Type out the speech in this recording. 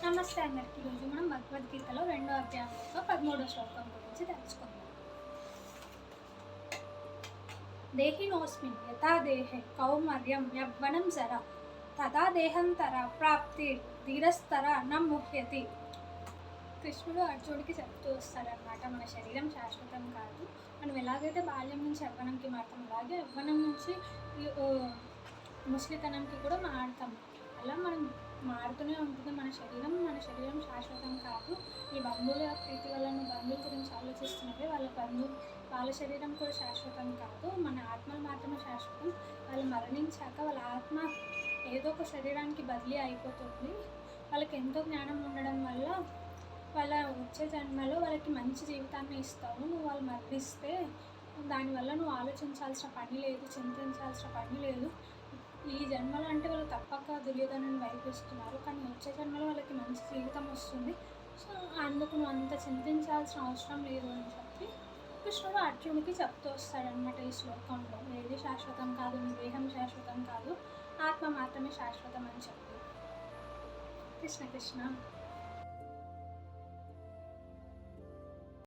నమస్తే అందరికీ. ఈరోజు మనం భగవద్గీతలో 2వ అధ్యాయం యొక్క 13వ శ్లోకం గురించి తెలుసుకుందాం. దేహినోస్మిన్ యథా దేహే కౌమార్యం యవ్వనం జరా తథా దేహంతర ప్రాప్తి ధీరస్తర న ముహ్యతి. కృష్ణుడు అర్జునుడికి చెప్తూ వస్తాడనమాట, మన శరీరం శాశ్వతం కాదు. మనం ఎలాగైతే బాల్యం నుంచి యవ్వనంకి మారుతాం, అలాగే యవ్వనం నుంచి ముసలితనంకి కూడా మారుతాం. అలా మనం మారుతూనే ఉంటుంది మన శరీరం శాశ్వతం కాదు. ఈ బంధువుల ప్రీతి వల్ల బంధువుల గురించి ఆలోచిస్తున్నవి, వాళ్ళ శరీరం కూడా శాశ్వతం కాదు. మన ఆత్మలు మాత్రమే శాశ్వతం. వాళ్ళు మరణించాక వాళ్ళ ఆత్మ ఏదో ఒక శరీరానికి బదిలీ అయిపోతుంది. వాళ్ళకి ఎంతో జ్ఞానం ఉండడం వల్ల వాళ్ళ వచ్చే జన్మలో వాళ్ళకి మంచి జీవితాన్ని ఇస్తావు. నువ్వు వాళ్ళు మరణిస్తే దానివల్ల నువ్వు ఆలోచించాల్సిన పని లేదు, చింతించాల్సిన పని లేదు. ఈ జన్మలో అంటే వాళ్ళు తప్పక దుర్యోధనుని వైపిస్తున్నారు, కానీ వచ్చే జన్మలో వాళ్ళకి మంచి జీవితం వస్తుంది. సో అందుకు నువ్వు అంత చింతించాల్సిన అవసరం లేదు అని చెప్పి కృష్ణుడు అర్జునుడికి చెప్తూ వస్తాడనమాట ఈ శ్లోకంలో. ఏది శాశ్వతం కాదు, నీ దేహం శాశ్వతం కాదు, ఆత్మ మాత్రమే శాశ్వతం అని చెప్పి. కృష్ణ కృష్ణ.